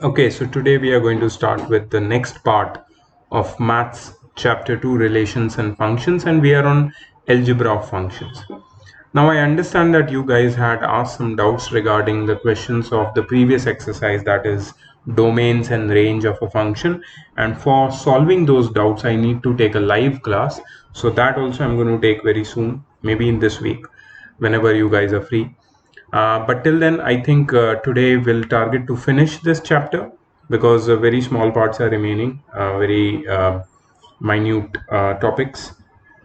Okay, so today we are going to start with the next part of Maths Chapter 2 Relations and Functions, and we are on Algebra of Functions. Now, I understand that you guys had asked some doubts regarding the questions of the previous exercise, that is, domains and range of a function. And for solving those doubts, I need to take a live class. So, that also I'm going to take very soon, maybe in this week, whenever you guys are free. But till then, I think today we'll target to finish this chapter because very small parts are remaining, very minute topics.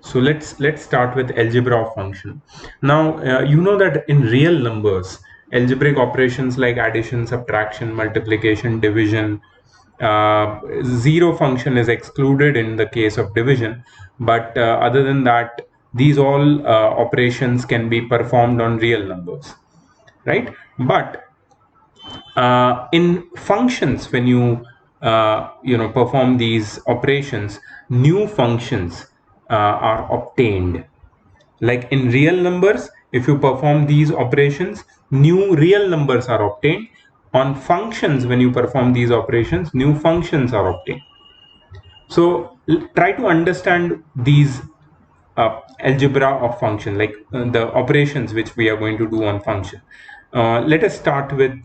So let's start with algebra of function. Now you know that in real numbers, algebraic operations like addition, subtraction, multiplication, division, zero function is excluded in the case of division, but other than that, these all operations can be performed on real numbers, right? But in functions, when you perform these operations, new functions are obtained. Like in real numbers, if you perform these operations, new real numbers are obtained. On functions, when you perform these operations, new functions are obtained. So try to understand these algebra of function, like the operations which we are going to do on function. Let us start with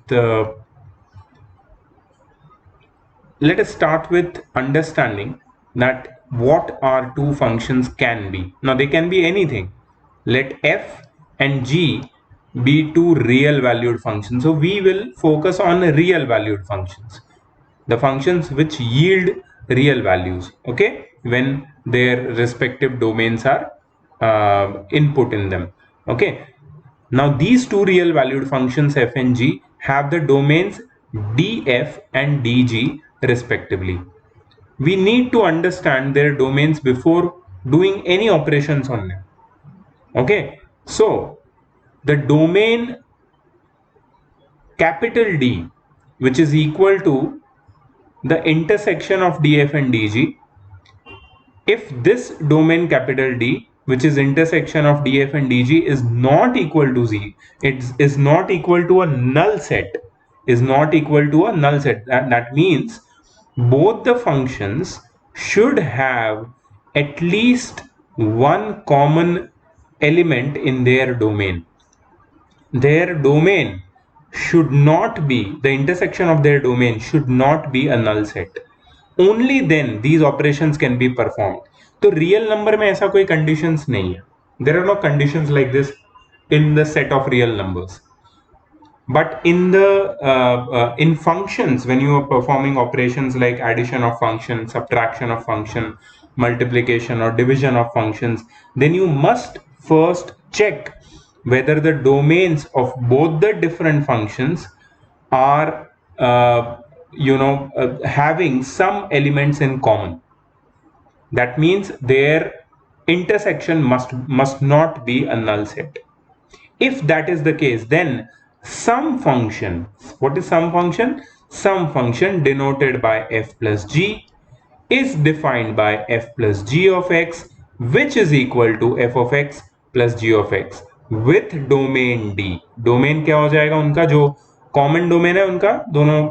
understanding that what our two functions can be. Now they can be anything. Let f and g be two real valued functions. So we will focus on real valued functions, the functions which yield real values, okay, when their respective domains are input in them. Okay, now these two real valued functions f and g have the domains df and dg respectively. We need to understand their domains before doing any operations on them. Okay, so the domain capital D, which is equal to the intersection of df and dg, if this domain capital D, which is intersection of df and dg, is not equal to z, it is not equal to a null set, that means both the functions should have at least one common element in their domain. Their domain should not be, the intersection of their domain should not be a null set. Only then these operations can be performed. तो real number में ऐसा कोई conditions नहीं है. There are no conditions like this in the set of real numbers. But in functions, when you are performing operations like addition of function, subtraction of function, multiplication or division of functions, then you must first check whether the domains of both the different functions are having some elements in common. That means their intersection must not be a null set. If that is the case, then some function, what is some function? Some function denoted by f plus g is defined by f plus g of x, which is equal to f of x plus g of x with domain d. Domain क्या हो जाएगा उनका, जो common domain है उनका, दोनों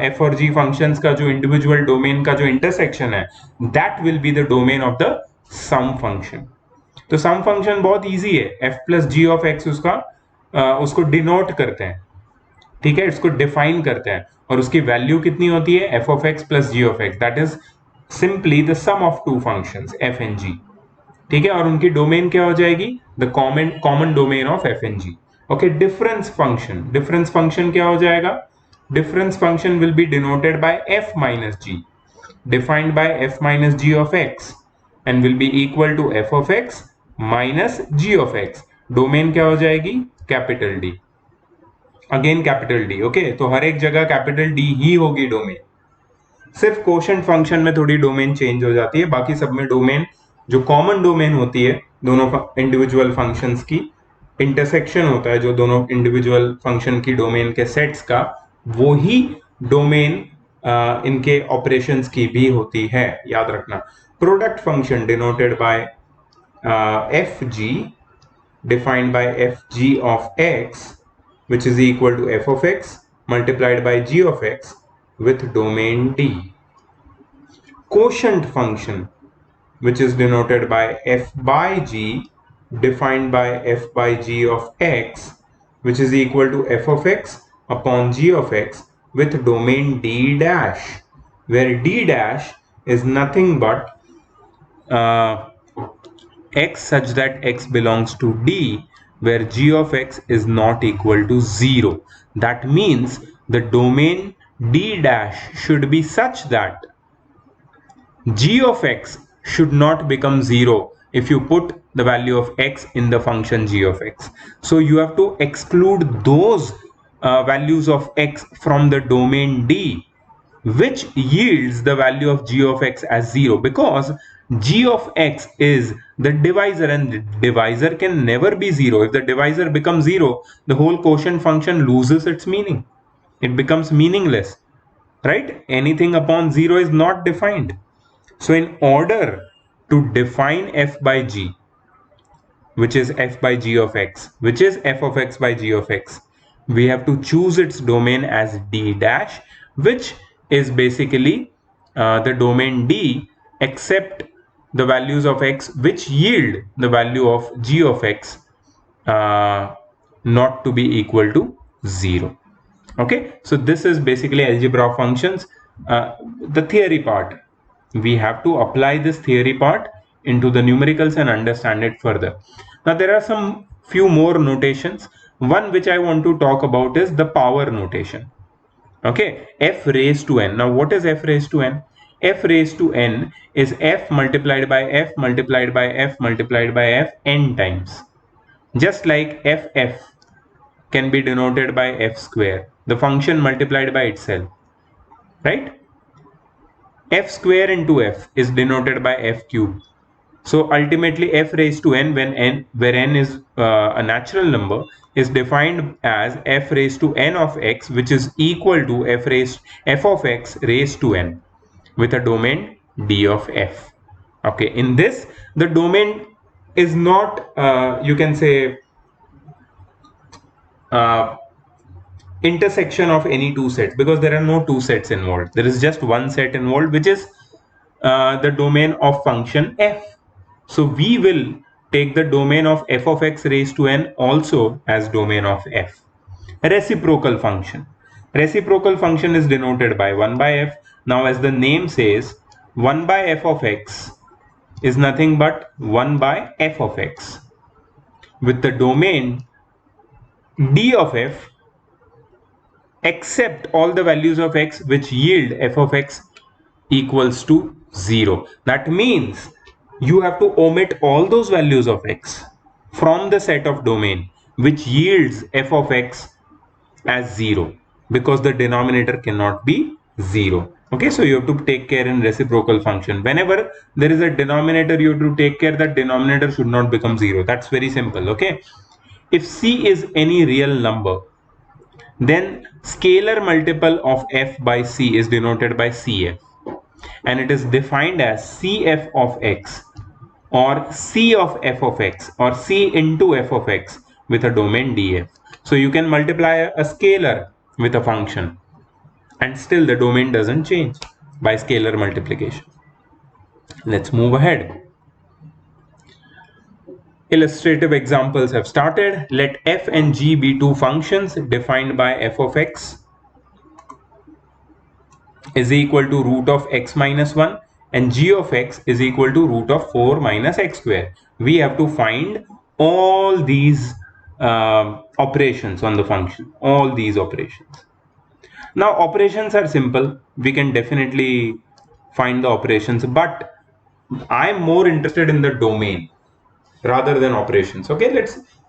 f और g functions का जो इंडिविजुअल डोमेन का जो इंटरसेक्शन है, that will be the domain of the sum function. तो सम फंक्शन बहुत इजी है, f plus g of x उसको डिनोट करते हैं, ठीक है, इसको डिफाइन करते हैं, और उसकी वैल्यू कितनी होती है, f of x plus g of x, that is simply the sum of two functions f and g. ठीक है, और उनकी डोमेन क्या हो जाएगी, the common domain of f and g. Okay, difference function क्या हो जाएगा, difference function will be denoted by f minus g, defined by f minus g of x, and will be equal to f of x minus g of x. Domain क्या हो जाएगी, capital D, again capital D. Okay, तो हर एक जगह capital D ही होगी domain. सिर्फ quotient function में थोड़ी डोमेन चेंज हो जाती है, बाकी सब में डोमेन, जो कॉमन डोमेन होती है दोनों इंडिविजुअल फंक्शंस की, इंटरसेक्शन होता है जो दोनों इंडिविजुअल फंक्शन की डोमेन के सेट्स का, वो ही डोमेन इनके ऑपरेशंस की भी होती है, याद रखना. Product function denoted by F G, defined by fg of x, which is equal to f of x multiplied by g of x, with domain D. Quotient function, which is denoted by f by g, defined by f by g of x, which is equal to f of x upon g of x with domain D dash, where D dash is nothing but x such that x belongs to D, where g of x is not equal to 0. That means the domain D dash should be such that g of x should not become 0 if you put the value of x in the function g of x. So you have to exclude those values of x from the domain D which yields the value of g of x as 0, because g of x is the divisor and the divisor can never be 0. If the divisor becomes 0, the whole quotient function loses its meaning. It becomes meaningless, right? Anything upon 0 is not defined. So in order to define f by g, which is f by g of x, which is f of x by g of x, we have to choose its domain as D dash, which is basically the domain D except the values of x which yield the value of g of x not to be equal to 0. Okay, so this is basically algebra of functions. The theory part, we have to apply this theory part into the numericals and understand it further. Now there are some few more notations. One which I want to talk about is the power notation. Okay, f raised to n. Now what is f raised to n? F raised to n is f multiplied by f multiplied by f multiplied by f n times. Just like ff can be denoted by f square, the function multiplied by itself, right? F square into f is denoted by f cube. So ultimately f raised to n, when n, where n is a natural number, is defined as f raised to n of x, which is equal to f of x raised to n with a domain D of f. Okay, in this the domain is not you can say intersection of any two sets, because there are no two sets involved. There is just one set involved, which is the domain of function f. So we will take the domain of f of x raised to n also as domain of f. Reciprocal function. Reciprocal function is denoted by 1 by f. Now as the name says, 1 by f of x is nothing but 1 by f of x with the domain D of f except all the values of x which yield f of x equals to 0. That means you have to omit all those values of x from the set of domain which yields f of x as 0, because the denominator cannot be 0. Okay, so you have to take care in reciprocal function. Whenever there is a denominator, you have to take care that denominator should not become 0. That's very simple. Okay, if c is any real number, then scalar multiple of f by c is denoted by cf, and it is defined as cf of x or c of f of x or c into f of x with a domain df. So you can multiply a scalar with a function and still the domain doesn't change by scalar multiplication. Let's move ahead. Illustrative examples have started. Let f and g be two functions defined by f of x is equal to root of x minus 1 and g of x is equal to root of 4 minus x square. We have to find all these operations on the function, all these operations. Now operations are simple, we can definitely find the operations, but I'm more interested in the domain rather than operations. Okay,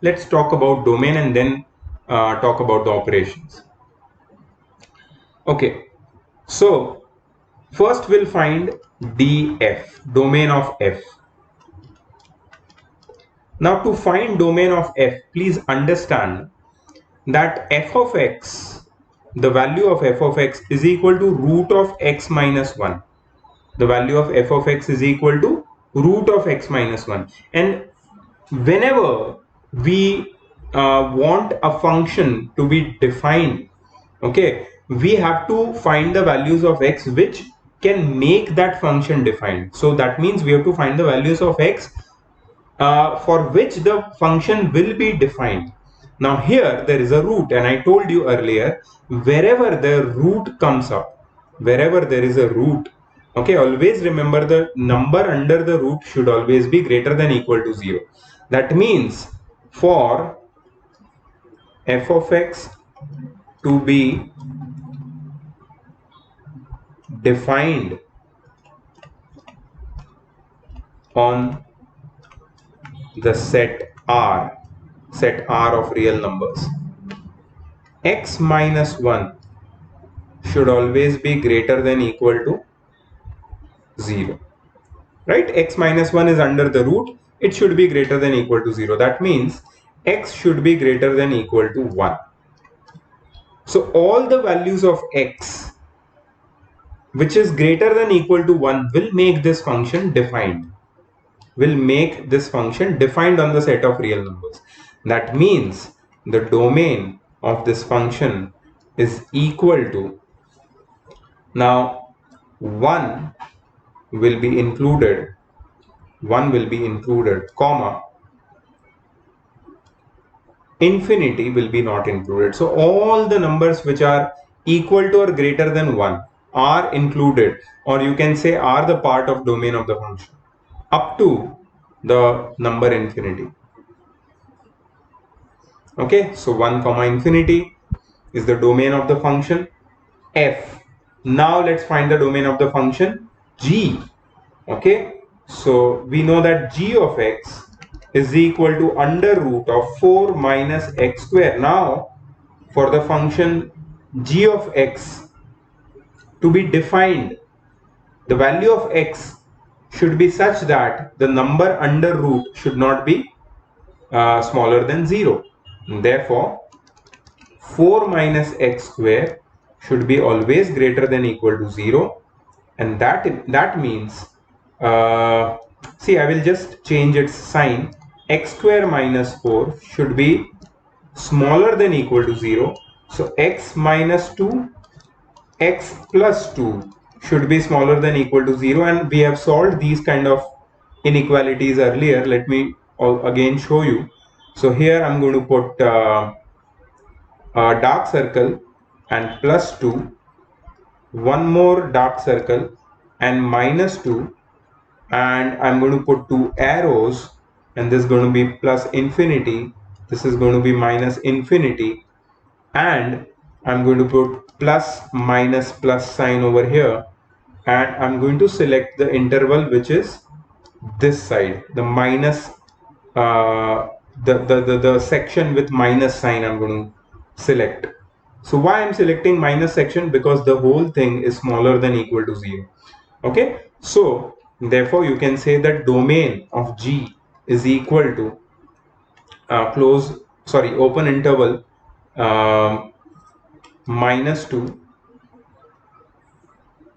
let's talk about domain and then talk about the operations. Okay, so first we'll find df, domain of f. Now to find domain of f, please understand that f of x, the value of f of x is equal to root of x minus 1. The value of f of x is equal to root of x minus 1. And whenever we want a function to be defined, okay, we have to find the values of x which can make that function defined. So that means we have to find the values of x for which the function will be defined. Now here there is a root, and I told you earlier, wherever the root comes up, wherever there is a root, okay, always remember the number under the root should always be greater than equal to 0. That means for f of x to be defined on the set R of real numbers, x minus 1 should always be greater than equal to 0, right? X minus 1 is under the root, it should be greater than equal to 0. That means x should be greater than equal to 1. So all the values of x which is greater than equal to 1 will make this function defined, on the set of real numbers. That means the domain of this function is equal to, now 1 will be included, comma, infinity will be not included. So all the numbers which are equal to or greater than 1 are included, or you can say are the part of domain of the function up to the number infinity. Okay, so 1 comma infinity is the domain of the function f. Now let's find the domain of the function g. Okay, so we know that g of x is equal to under root of 4 minus x square. Now for the function g of x to be defined, the value of x should be such that the number under root should not be smaller than 0. Therefore 4 minus x square should be always greater than equal to 0, and that means see, I will just change its sign. X square minus 4 should be smaller than equal to 0. So x minus 2, x plus 2 should be smaller than equal to 0, and we have solved these kind of inequalities earlier. Let me again show you. So here I'm going to put a dark circle and plus 2, one more dark circle and minus 2, and I'm going to put 2 arrows, and this is going to be plus infinity, this is going to be minus infinity, and I'm going to put plus minus plus sign over here, and I'm going to select the interval which is this side, the minus the section with minus sign I'm going to select. So why I'm selecting minus section? Because the whole thing is smaller than equal to 0. Okay, so therefore you can say that domain of G is equal to open interval minus 2.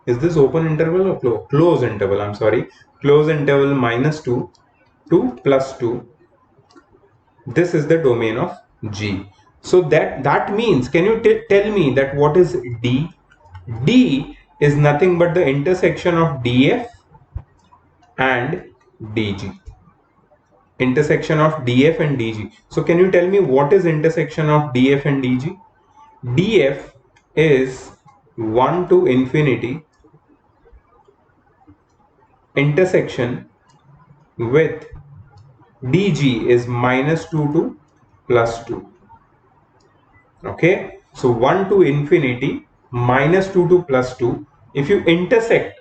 Is this open interval or close interval? I'm sorry, close interval minus 2 to plus 2. This is the domain of G. So that means, can you tell me that what is D? D is nothing but the intersection of DF and DG. Intersection of DF and DG. So can you tell me what is intersection of DF and DG? DF is 1 to infinity intersection with DG is minus 2 to plus 2. Okay, so 1 to infinity minus 2 to plus 2. If you intersect,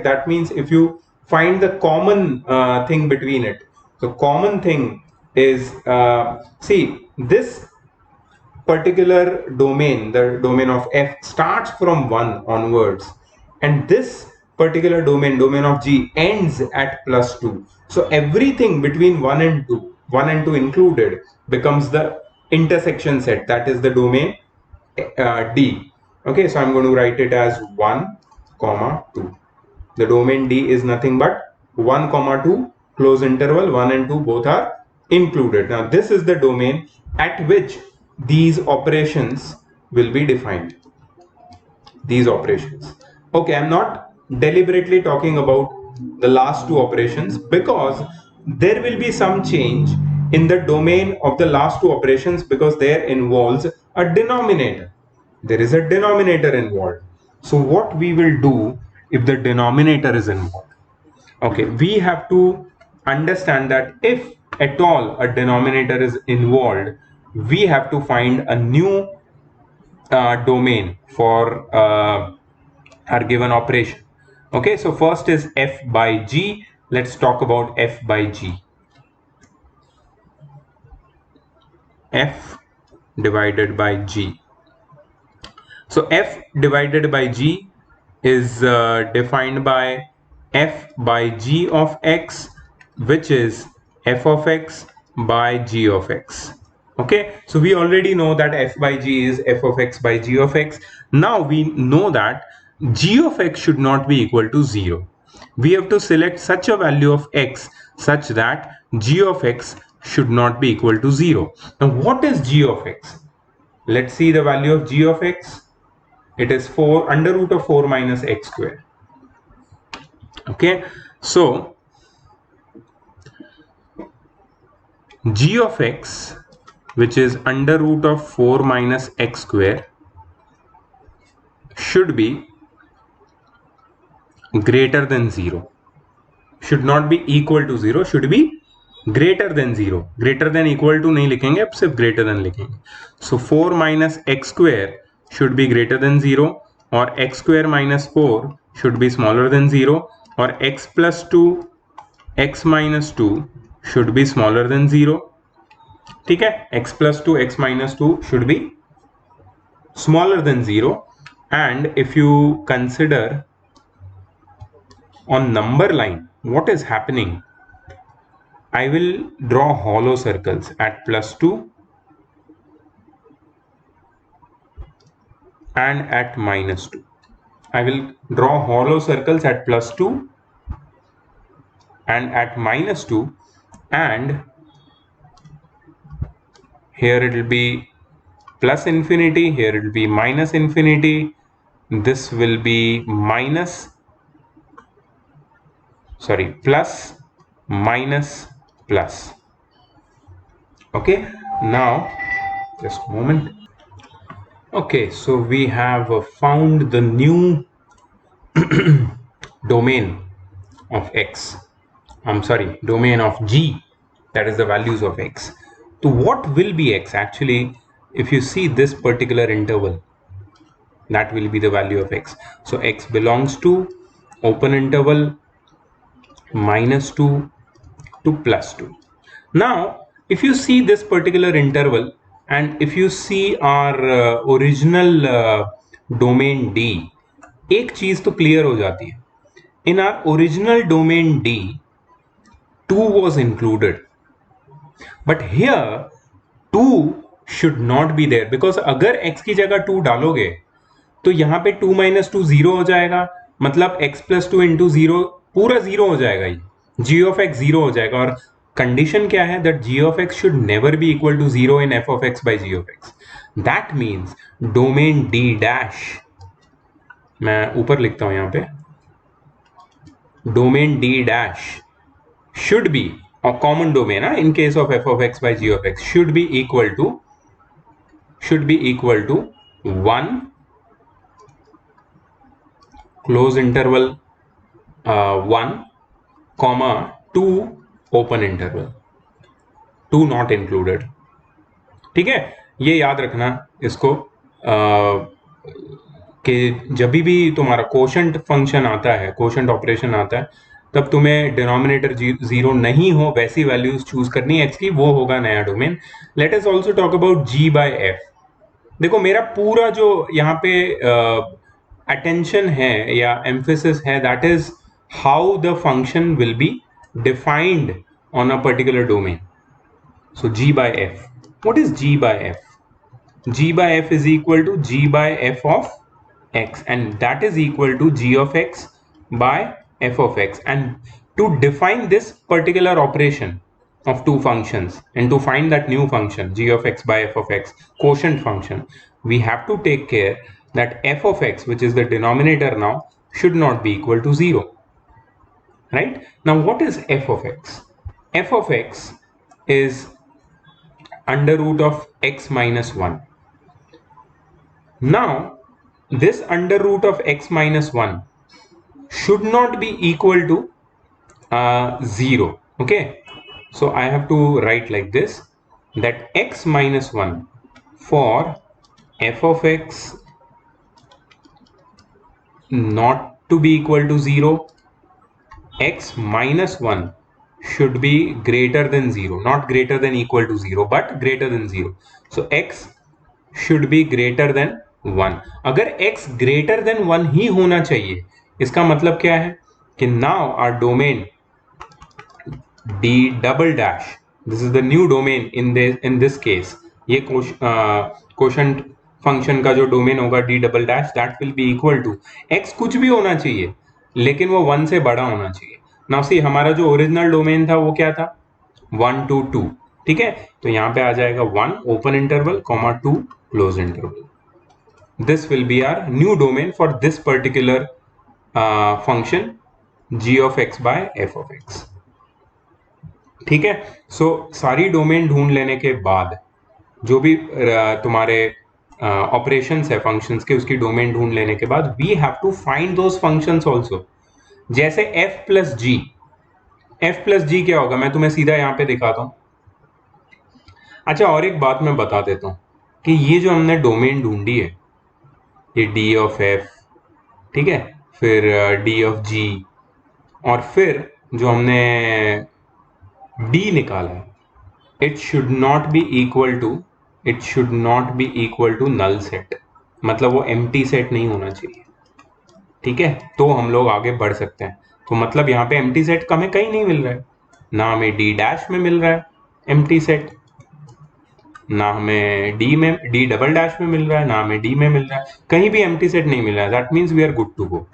that means if you find the common thing between it. So common thing is, see, this particular domain, the domain of f, starts from 1 onwards, and this particular domain of G, ends at plus 2. So everything between 1 and 2 included, becomes the intersection set, that is the domain D. Okay, so I'm going to write it as 1 comma 2. The domain D is nothing but 1 comma 2, close interval 1 and 2 both are included. Now this is the domain at which these operations will be defined. these operations. Okay, I'm not deliberately talking about the last two operations because there will be some change in the domain of the last two operations because there involves a denominator. There is a denominator involved. So what we will do if the denominator is involved? Okay, we have to understand that if at all a denominator is involved, we have to find a new domain for our given operation. Okay, so first is f by g. Let's talk about f by g. F divided by g. So f divided by g is defined by f by g of x, which is f of x by g of x. Okay, so we already know that f by g is f of x by g of x. Now we know that g of x should not be equal to 0. We have to select such a value of x such that g of x should not be equal to 0. Now what is g of x? Let's see the value of g of x. It is 4 under root of 4 minus x square. Okay, so g of x, which is under root of 4 minus x square, should be greater than 0. Should not be equal to 0, should be greater than 0. Greater than equal to नहीं लिखेंगे, अब सिर्फ greater than लिखेंगे. So 4 minus x square should be greater than 0, or x square minus 4 should be smaller than 0, or x plus 2 x minus 2 should be smaller than 0. ठीक है, x plus 2 x minus 2 should be smaller than 0. And if you consider on number line what is happening, I will draw hollow circles at plus 2 and at minus 2. I will draw hollow circles at plus 2 and at minus 2, and here it will be plus infinity, here it will be minus infinity, this will be plus minus plus. Okay, now just a moment. Okay, so we have found the new domain of x. Domain of g, that is the values of x. So what will be x? Actually, if you see this particular interval, that will be the value of x. So x belongs to open interval minus 2 to plus 2. Now, if you see this particular interval, and if you see our original domain D, एक चीज तो clear हो जाती है. In our original domain D, 2 was included, but here 2 should not be there, because अगर x की जगह 2 डालोगे तो यहाँ पे 2 minus 2 0 हो जाएगा, मतलब x plus 2 into 0 पूरा 0 हो जाएगा, ये g of x 0 हो जाएगा. और कंडीशन क्या है? that g of x should never be equal to 0 in f of x by g of x. That means domain D dash, मैं ऊपर लिखता हूं यहाँ पे, domain D dash should be a common domain in case of f of x by g of x, should be equal to 1 close interval 1 comma 2 open interval, 2 not included. ठीक है, ये याद रखना इसको कि जब भी तुम्हारा कोशेंट फंक्शन आता है, कोशेंट ऑपरेशन आता है, तब तुम्हें डिनोमिनेटर 0 नहीं हो वैसी वैल्यूज चूज करनी है x की, वो होगा नया domain. Let us also talk about g by f. देखो मेरा पूरा जो यहाँ पे अटेंशन है या एम्फेसिस है, that is how the function will be defined on a particular domain. So g by f. What is g by f? G by f is equal to g by f of x, and that is equal to g of x by f of x. And to define this particular operation of two functions and to find that new function g of x by f of x, quotient function, we have to take care that f of x, which is the denominator now, should not be equal to 0. Right? Now what is f of x? F of x is under root of x minus 1. Now this under root of x minus 1 should not be equal to 0. Okay, so I have to write like this, that x minus 1 for f of x not to be equal to 0, x minus 1 should be greater than 0, not greater than equal to 0 but greater than 0. So x should be greater than 1. अगर x greater than 1 ही होना चाहिए, इसका मतलब क्या है कि now our domain d double dash, this is the new domain in this case, ये quotient function का जो डोमेन होगा d double dash, that will be equal to x कुछ भी होना चाहिए लेकिन वो 1 से बड़ा होना चाहिए. नाउ सी हमारा जो ओरिजिनल डोमेन था वो क्या था, 1 to 2. ठीक है, तो यहाँ पे आ जाएगा 1 open interval comma 2 close interval. This will be our new domain for this particular function g of x by f of x. ठीक है, सो सारी डोमेन ढूंढ लेने के बाद जो भी तुम्हारे ऑपरेशंस है फंक्शंस के, उसकी डोमेन ढूंढ लेने के बाद we have to find those functions also. जैसे f plus g, f plus g क्या होगा मैं तुम्हें सीधा यहाँ पे दिखाता हूँ. अच्छा, और एक बात मैं बता देता हूँ कि ये जो हमने डोमेन ढूंढी है, ये d ऑफ f, ठीक है, फिर d ऑफ g, और फिर जो हमने d निकाला है, it should not be equal to null set, मतलब वो एम्प्टी सेट नहीं होना चाहिए. ठीक है, तो हम लोग आगे बढ़ सकते हैं. तो मतलब यहाँ पे एम्प्टी सेट हमें कहीं नहीं मिल रहा है, ना हमें डी डैश में मिल रहा है एम्प्टी सेट, ना हमें डी डबल डैश में मिल रहा है, ना हमें डी में मिल रहा है, कहीं भी एम्प्टी सेट नहीं मिल रहा है. That means we are good to go.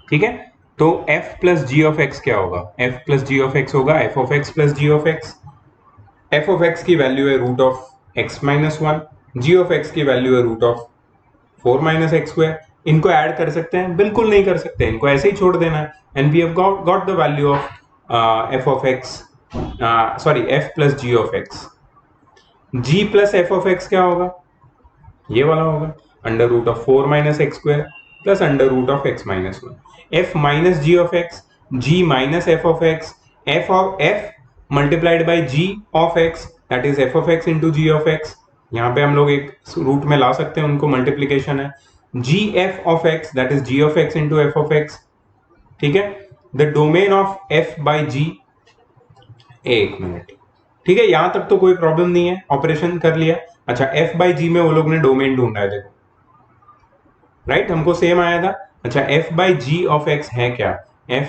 ठीक है, तो f plus g of x क्या होगा, f plus g of x होगा f of x plus g of x. f of x की वैल्यू है root of x minus 1, g of x की value है root of 4 minus x square. इनको add कर सकते हैं? बिल्कुल नहीं कर सकते, इनको ऐसे ही छोड़ देना है. And we have got the value of f of x, sorry f plus g of x. g plus f of x क्या होगा, ये वाला होगा, under root of 4 minus x square plus under root of x minus 1. f minus g of x, g minus f of x, f of f multiplied by g of x, that is f of x into g of x. यहाँ पे हम लोग एक root में ला सकते हैं, उनको multiplication है. g f of x, that is g of x into f of x. ठीक है, the domain of f by g. एक मिनट, ठीक है, यहां तक तो कोई प्रॉब्लम नहीं है, ऑपरेशन कर लिया. अच्छा, f बाय g में वो लोग ने डोमेन ढूंढा है, देखो राइट, हमको सेम आया था. अच्छा, f by g of x है क्या, f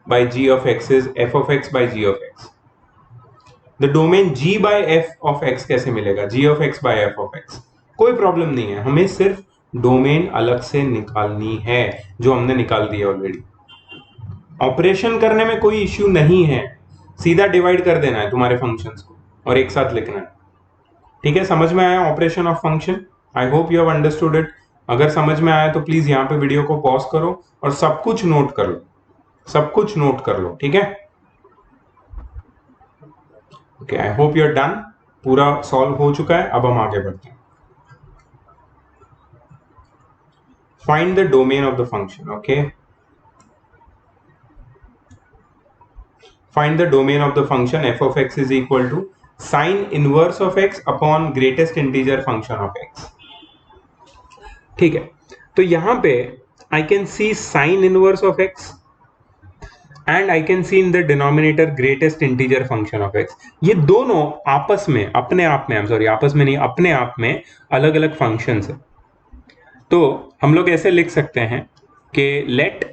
by g of x is f of x by g of x. The domain g by f of x कैसे मिलेगा, g of x by f of x. कोई problem नहीं है, हमें सिर्फ domain अलग से निकालनी है, जो हमने निकाल दी है ऑलरेडी. ऑपरेशन करने में कोई इश्यू नहीं है, सीधा डिवाइड कर देना है तुम्हारे फंक्शंस को और एक साथ लिखना है. ठीक है, समझ में आया operation of function? I hope you have understood it. अगर समझ में आया तो प्लीज यहाँ पे वीडियो को पॉज करो और सब कुछ नोट कर लो, सब कुछ नोट कर लो. ठीक है, okay, I hope you are done. पूरा सॉल्व हो चुका है, अब हम आगे बढ़ते हैं. Find the domain of the function. Okay, find the domain of the function f of x is equal to sin inverse of x upon greatest integer function of x. ठीक है, तो यहां पे I can see sin inverse of x and I can see in the denominator greatest integer function of x. ये दोनों आपस में, अपने आप में, आपस में नहीं, अपने आप में अलग अलग फंक्शंस है. तो हम लोग ऐसे लिख सकते हैं कि let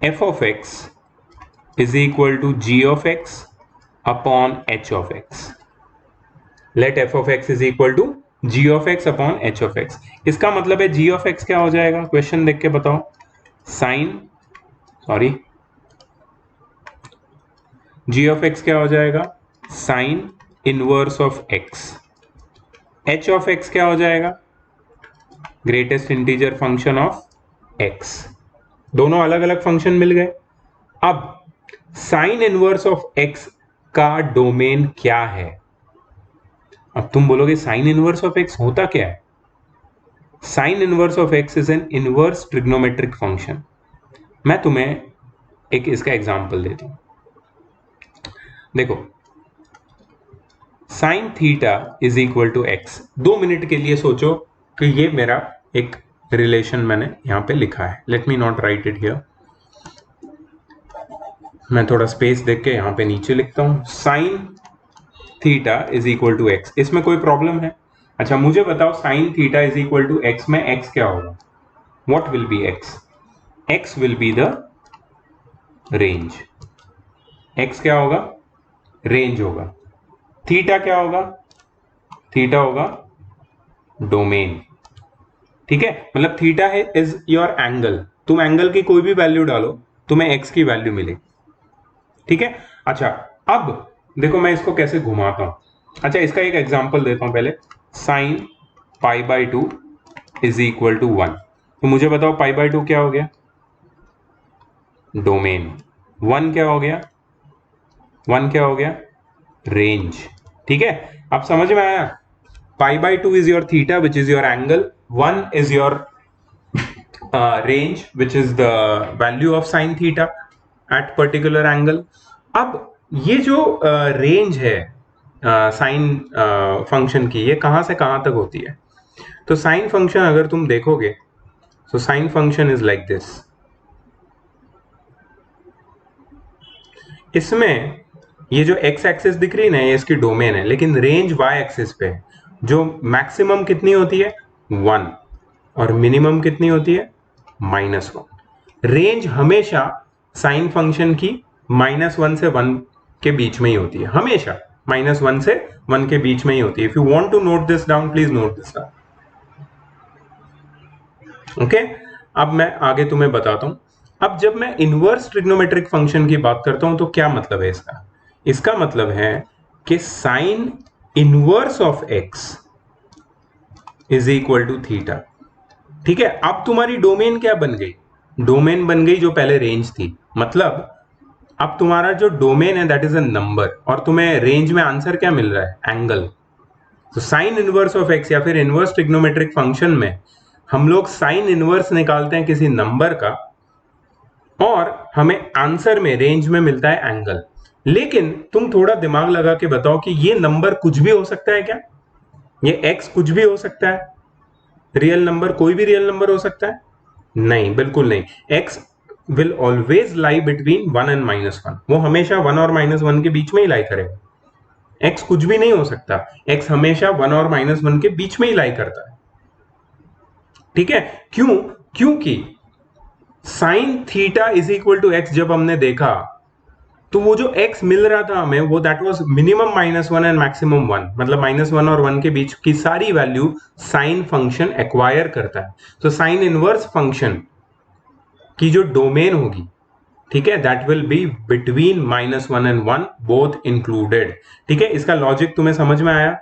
f of x is equal to g of x upon h of x. Let f of x is equal to g of x upon h of x. इसका मतलब है g of x क्या हो जाएगा, question देख के बताओ. g of x क्या हो जाएगा, sign inverse of x, H of x क्या हो जाएगा, greatest integer function of x. दोनों अलग अलग फंक्शन मिल गए। अब साइन इनवर्स ऑफ एक्स का डोमेन क्या है? अब तुम बोलोगे साइन इनवर्स ऑफ एक्स होता क्या है? Sine inverse of x is an inverse trigonometric function. मैं तुम्हें एक इसका एग्जांपल देता हूं। देखो, sine theta is equal to x. 2 minute के लिए सोचो कि ये मेरा एक रिलेशन मैंने यहां पे लिखा है। Let me not right it here, मैं थोड़ा स्पेस देख के यहां पे नीचे लिखता हूं। Sine theta is equal to x, इसमें कोई प्रॉब्लम है? अच्छा मुझे बताओ, sine theta is equal to x में एक्स क्या होगा? What will be x? X will be the range. X क्या होगा? रेंज होगा। थीटा क्या होगा? थीटा होगा डोमेन। ठीक है, मतलब थीटा है इज योर एंगल। तुम एंगल की कोई भी वैल्यू डालो, तुम्हें एक्स की वैल्यू मिलेगी। ठीक है, अच्छा अब देखो मैं इसको कैसे घुमाता हूं। अच्छा इसका एक एग्जांपल देता हूं पहले। Sine pi by 2 is equal to 1। तो मुझे बताओ पाई बाई 2 क्या हो गया? डोमेन। 1 क्या हो गया? 1 क्या हो गया? रेंज। ठीक है, अब समझ में आया? पाई by 2 is your theta which is your angle, 1 is your range which is the value of sine theta at particular angle. अब ये जो रेंज है साइन फंक्शन की, ये कहां से कहां तक होती है? तो साइन फंक्शन अगर तुम देखोगे, so sine function is like this. इसमें ये जो एक्स एक्सिस दिख रही है ना, ये इसकी डोमेन है, लेकिन रेंज वाई एक्सिस पे है। जो मैक्सिमम कितनी होती है? 1, और मिनिमम कितनी होती है? -1। रेंज हमेशा साइन फंक्शन की -1 से 1 के बीच में ही होती है, हमेशा -1 से 1 के बीच में ही होती है। If you want to note this down, please note this down. Okay, अब मैं आगे तुम्हें बताता हूं। अब जब मैं इनवर्स ट्रिग्नोमेट्रिक फंक्शन की बात करता हूं तो क्या मतलब है इसका? इसका मतलब है कि sine inverse of x is equal to theta. ठीक है, अब तुम्हारी डोमेन क्या बन गई? डोमेन बन गई जो पहले रेंज थी। मतलब अब तुम्हारा जो डोमेन है दैट इज अ नंबर, और तुम्हें रेंज में आंसर क्या मिल रहा है? एंगल। तो साइन इनवर्स ऑफ एक्स या फिर इनवर्स ट्रिग्नोमेट्रिक फंक्शन में हम लोग साइन इनवर्स निकालते हैं किसी नंबर का, और हमें आंसर में रेंज में मिलता है एंगल। लेकिन तुम थोड़ा दिमाग लगा के बताओ कि ये नंबर कुछ भी हो सकता है क्या? ये एक्स कुछ भी हो सकता है? रियल नंबर, कोई भी रियल नंबर हो सकता है? नहीं, बिल्कुल नहीं। X will always lie between 1 and -1। वो हमेशा 1 और -1 के बीच में ही लाई करेगा। एक्स कुछ भी नहीं हो सकता, एक्स हमेशा 1 और -1 के बीच में ही लाई करता है। ठीक है, क्यों? क्योंकि sine theta is equal to x जब हमने देखा, तो वो जो x मिल रहा था हमें, वो that was minimum -1 and maximum 1। मतलब -1 और 1 के बीच की सारी वैल्यू साइन फंक्शन एक्वायर करता है। तो साइन इनवर्स फंक्शन की जो डोमेन होगी, ठीक है, that will B between -1 and 1 both included. ठीक है, इसका लॉजिक तुम्हें समझ में आया?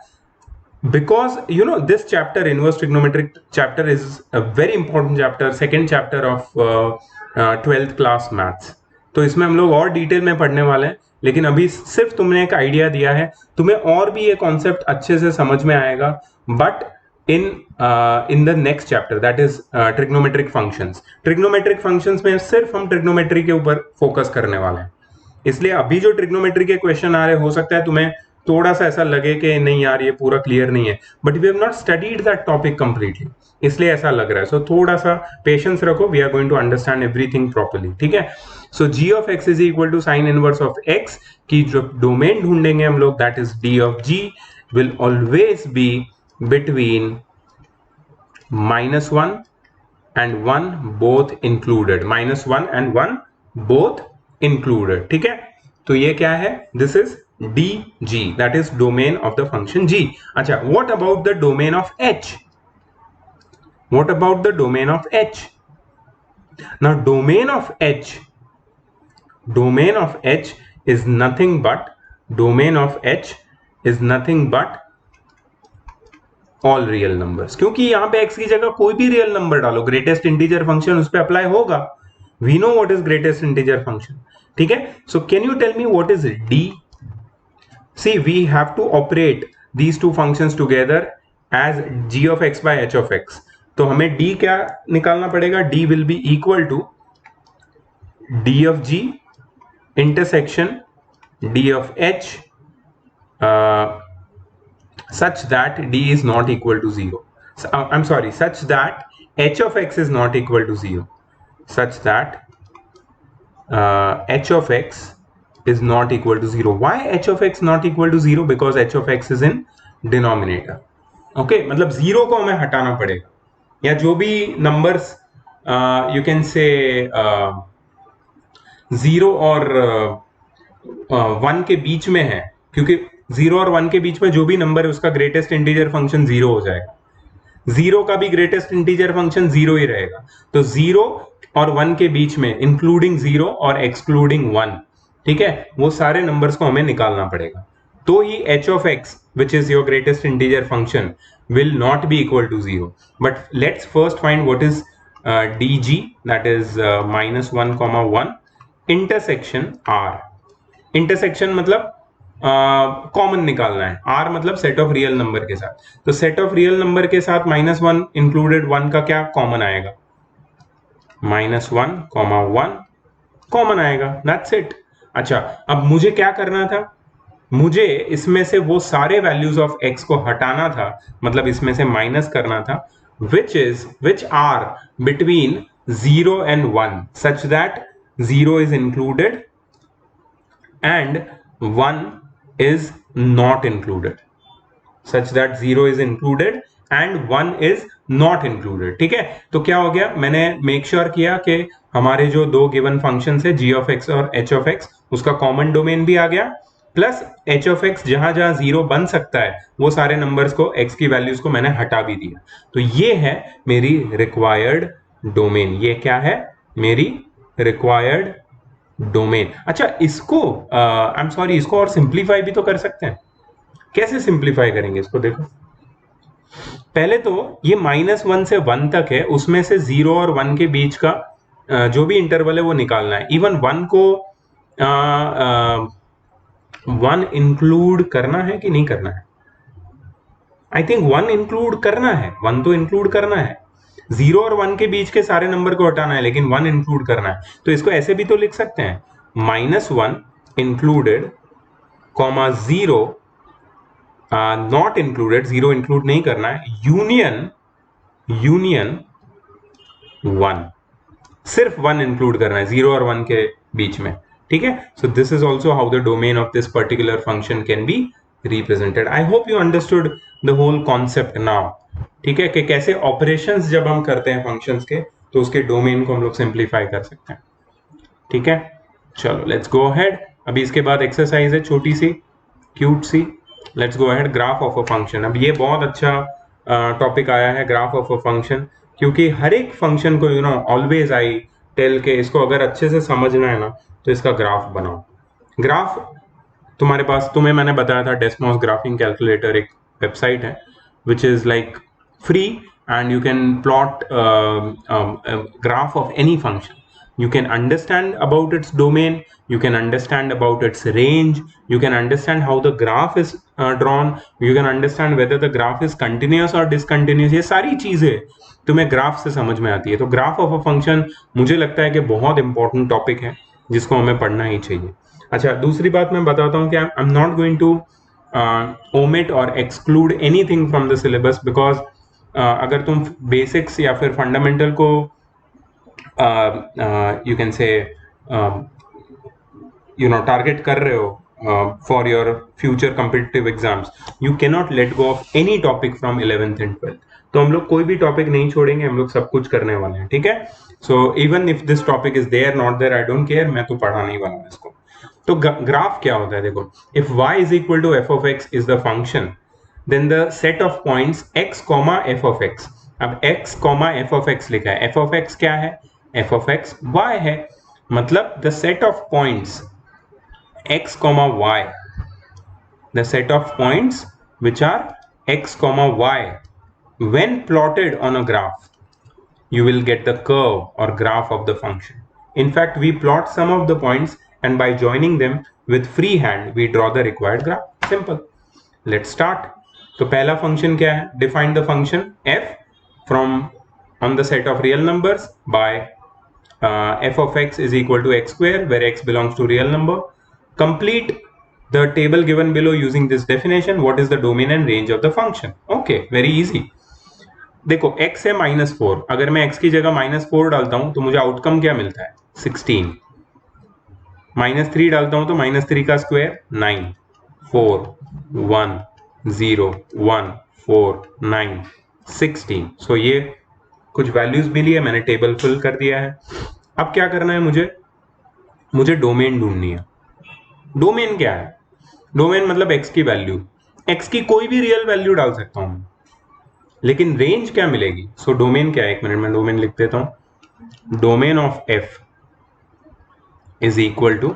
Because you know this chapter, inverse trigonometric chapter, is a very important chapter, second chapter of 12th class maths। तो इसमें हम लोग और डिटेल में पढ़ने वाले हैं, लेकिन अभी सिर्फ तुमने एक आइडिया दिया है, तुम्हें और भी ये कॉन्सेप्ट अच्छे से समझ में आएगा। But in the next chapter, that is trigonometric functions. Trigonometric functions में सिर्फ हम ट्रिग्नोमेट्री के ऊपर फोकस करने वाले हैं। इसलिए अभी जो ट्रिग्नोमेट्री के क्वेश्चन आ रहे, हो सकता है तुम्हें थोड़ा सा ऐसा लगे कि नहीं यार ये पूरा क्लियर नहीं है, but we have not studied that topic completely, इसलिए ऐसा लग रहा है। सो थोड़ा सा पेशेंस रखो, we are going to understand everything properly. ठीक है, so g of x is equal to sine inverse of x की जो डोमेन ढूंढेंगे हम लोग, that is d of g will always be between -1 and 1 both included, -1 and 1 both included। ठीक है, तो ये क्या है? This is dg, that is domain of the function g। अच्छा, what about the domain of h? What about the domain of h? Now domain of h is nothing but domain of H is nothing but all real numbers, क्योंकि यहां पे x की जगह कोई भी real number डालो, greatest integer function उस पर अप्लाई होगा. We know what is greatest integer function. ठीक है, so can you tell me what is d? See we have to operate these two functions together as g of x by h of x. तो हमें d क्या निकालना पड़ेगा? d will be equal to d of g intersection d of h such that d is not equal to 0. I'm sorry, such that h of x is not equal to 0. Such that h of x is not equal to 0. Why h of x not equal to 0? Because h of x is in denominator. Okay, मतलब 0 को हमें हटाना पड़ेगा, या जो भी numbers you can say 0 और 1 के बीच में है, क्योंकि 0 और 1 के बीच में जो भी नंबर है उसका ग्रेटेस्ट इंटीजर फंक्शन 0 हो जाएगा. 0 का भी ग्रेटेस्ट इंटीजर फंक्शन 0 ही रहेगा. तो 0 और 1 के बीच में इंक्लूडिंग 0 और एक्सक्लूडिंग 1, ठीक है, वो सारे नंबर्स को हमें निकालना पड़ेगा. तो ही h of x, which is your greatest integer function, will not be equal to 0. But let's first find what is dg, that is -1, 1 intersection r. Intersection मतलब कॉमन निकालना है, r मतलब सेट ऑफ रियल नंबर के साथ. तो set of real number के साथ -1 included 1 का क्या कॉमन आएगा? -1, 1 कॉमन आएगा. That's it. अच्छा, अब मुझे क्या करना था? मुझे इसमें से वो सारे वैल्यूज ऑफ x को हटाना था, मतलब इसमें से माइनस करना था, which are between 0 and 1 such that 0 is included and 1 is not included. Such that 0 is included and 1 is not included. ठीक है, तो क्या हो गया? मैंने मेक श्योर किया कि हमारे जो दो गिवन फंक्शंस है g of x और h of x, उसका कॉमन डोमेन भी आ गया, प्लस h of x जहां जहां 0 बन सकता है वो सारे नंबर्स को x की वैल्यूज को मैंने हटा भी दिया. तो ये है मेरी रिक्वायर्ड डोमेन. ये क्या है? मेरी रिक्वायर्ड डोमेन. अच्छा, इसको आई एम सॉरी, इसको और सिंप्लीफाई भी तो कर सकते हैं. कैसे सिंप्लीफाई करेंगे इसको? देखो, पहले तो ये -1 से 1 तक है, उसमें से 0 और 1 के बीच का जो भी इंटरवल है वो निकालना है. इवन 1 को 1 इंक्लूड करना है कि नहीं करना है? आई थिंक 1 इंक्लूड करना है. 1 तो इंक्लूड करना है. 0 और 1 के बीच के सारे नंबर को हटाना है, लेकिन 1 इंक्लूड करना है. तो इसको ऐसे भी तो लिख सकते हैं, -1 इंक्लूडेड, 0 नॉट इंक्लूडेड, 0 इंक्लूड नहीं करना है, यूनियन 1, सिर्फ 1 इंक्लूड करना है 0 और 1 के बीच में. ठीक है, so this is also how the domain of this particular function can be represented. I hope you understood the whole concept now. ठीक है, कि कैसे ऑपरेशंस जब हम करते हैं फंक्शंस के, तो उसके डोमेन को हम लोग सिंप्लीफाई कर सकते हैं. ठीक है, चलो लेट्स गो अहेड. अभी इसके बाद एक्सरसाइज है छोटी सी, क्यूट सी. Let's go ahead. Graph of a function. अब ये बहुत अच्छा टॉपिक आया है, ग्राफ ऑफ अ फंक्शन, क्योंकि हर एक फंक्शन को ऑलवेज आई टेल के इसको अगर अच्छे से समझना है ना, तो इसका ग्राफ बनाओ. ग्राफ तुम्हारे पास, तुम्हें मैंने बताया था, डेस्मोस ग्राफिंग कैलकुलेटर एक वेबसाइट है which is like free, and you can plot a graph of any function. You can understand about its domain, you can understand about its range, you can understand how the graph is drawn, you can understand whether the graph is continuous or discontinuous. ये सारी चीजें तुम्हें graph से समझ में आती है. तो ग्राफ ऑफ अ फंक्शन मुझे लगता है कि बहुत इंपॉर्टेंट टॉपिक है जिसको हमें पढ़ना ही चाहिए. अच्छा, दूसरी बात मैं बताता हूँ कि I am not going to omit or exclude anything from the syllabus, because अगर तुम बेसिक्स या फिर फंडामेंटल को you can say टारगेट कर रहे हो for your future competitive exams, you cannot let go of any topic from 11th and 12th. तो हम लोग कोई भी टॉपिक नहीं छोड़ेंगे, हम लोग सब कुछ करने वाले हैं. ठीक है, so even if this topic is there not there, I don't care, मैं तो पढ़ा नहीं वाला हूं इसको. तो ग्राफ क्या होता है? देखो, if y is equal to f of x is the function, then the set of points x, f of x. अब x, f of x लिखा है. f of x क्या है? f of x y है. मतलब the set of points x, y the set of points which are x comma y. When plotted on a graph, you will get the curve or graph of the function. In fact, we plot some of the points and by joining them with free hand we draw the required graph. Simple. Let's start. तो पहला function क्या है? Define the function f from on the set of real numbers by f of x is equal to x square, where x belongs to real number. Complete the table given below using this definition. What is the domain and range of the function? Okay, very easy. देखो x है -4, अगर मैं x की जगह -4 डालता हूं तो मुझे आउटकम क्या मिलता है? 16. -3 डालता हूं तो -3 का स्क्वायर 9. 4 1 0 1 4 9 16. सो ये कुछ वैल्यूज मिली है, मैंने टेबल फिल कर दिया है. अब क्या करना है मुझे डोमेन ढूंढनी है. डोमेन क्या है? डोमेन मतलब x की वैल्यू, x की कोई भी रियल वैल्यू डाल सकता हूं, लेकिन रेंज क्या मिलेगी? सो डोमेन क्या है? एक मिनट में डोमेन लिख देता हूं. Domain of f is equal to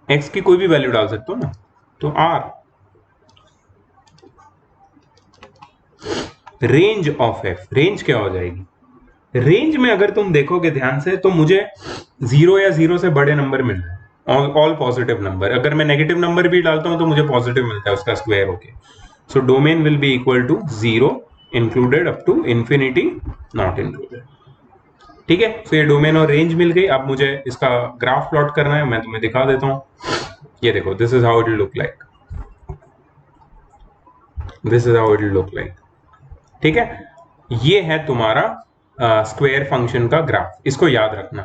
x की कोई भी वैल्यू डाल सकता हूं ना, तो r. Range of f, range क्या हो जाएगी? रेंज में अगर तुम देखोगे ध्यान से तो मुझे 0 या 0 से बड़े नंबर मिल रहे हैं, ऑल पॉजिटिव नंबर. अगर मैं नेगेटिव नंबर भी डालता हूं तो मुझे पॉजिटिव मिलता है उसका स्क्वायर होके. So domain will be equal to 0 included up to infinity not included. ठीक है, तो ये डोमेन और रेंज मिल गई. अब मुझे इसका ग्राफ प्लॉट करना है, मैं तुम्हें दिखा देता हूं. ये देखो, this is how it will look like. This is how it will look like. ठीक है, ये है तुम्हारा स्क्वायर फंक्शन का ग्राफ. इसको याद रखना.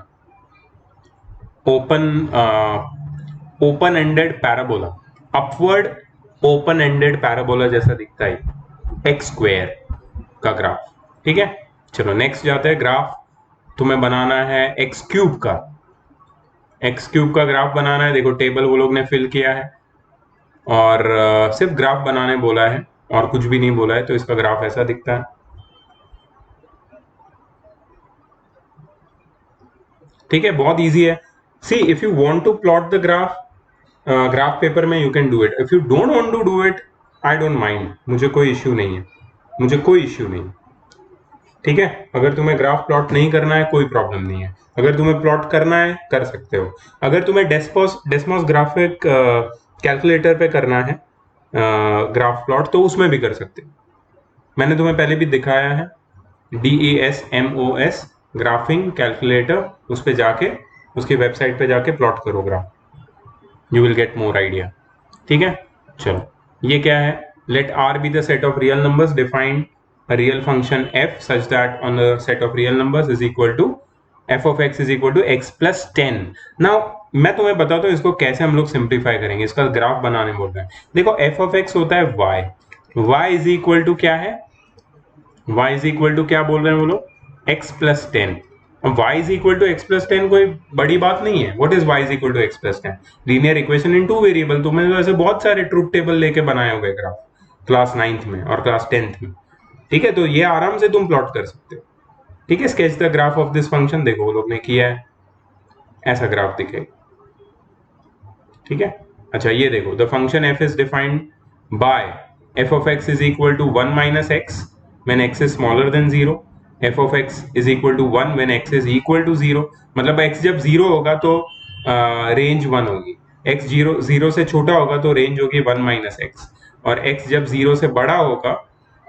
Open ended parabola, upward open ended parabola जैसा दिखता है एक्स स्क्वायर का ग्राफ. ठीक है, चलो नेक्स्ट जाते हैं. ग्राफ तुम्हें बनाना है एक्स क्यूब का. एक्स क्यूब का ग्राफ बनाना है. देखो टेबल वो लोग ने फिल किया है और सिर्फ ग्राफ बनाने बोला है और कुछ भी नहीं बोला है, तो इसका ग्राफ ऐसा दिखता है. ठीक है, बहुत इजी है. See if you want to plot the graph graph paper में, you can do it. If you don't want to do it, I don't mind, मुझे कोई इश्यू नहीं है, मुझे कोई इश्यू नहीं. ठीक है, अगर तुम्हें ग्राफ प्लॉट नहीं करना है कोई प्रॉब्लम नहीं है. अगर तुम्हें प्लॉट करना है कर सकते हो. अगर तुम्हें डेस्मॉस ग्राफिक कैलकुलेटर पे करना है ग्राफ प्लॉट, तो उसमें भी कर सकते हो. मैंने तुम्हें पहले भी दिखाया है, DESMOS ग्राफिंग कैलकुलेटर. उस पे जाके उसकी वेबसाइट पे जाके प्लॉट करो graph, you will get more idea. ठीक है, चलो ये क्या है? Let R be the set of real numbers. Define a real function f such that on the set of real numbers is equal to f of x is equal to x plus 10. now मैं तुम्हें बताता हूँ इसको कैसे हम लोग simplify करेंगे. इसका ग्राफ बनाने बोल रहे हैं. देखो f of x होता है y is equal to क्या है? y is equal to क्या बोल रहे हैं वो लोग? x plus 10. अब y is equal to x plus 10 कोई बड़ी बात नहीं है. what is y is equal to x plus 10? Linear equation in 2 variable. तुमने तो ऐसे बहुत सारे ट्रूथ टेबल लेके बनाए होंगे ग्राफ क्लास 9th में और क्लास 10th में. ठीक है, तो ये आराम से तुम प्लॉट कर सकते हो. ठीक है, sketch the graph of this function. देखो वो लोग ने किया है, ऐसा ग्राफ दिखेगा. ठीक है, अच्छा ये देखो, the function f is defined by f of x is equal to 1 minus x when x is smaller than 0. f of x is equal to 1 when x is equal to 0. मतलब x जब 0 होगा तो range 1 होगी. x 0 से छोटा होगा तो range होगी 1 minus x, और x जब 0 से बड़ा होगा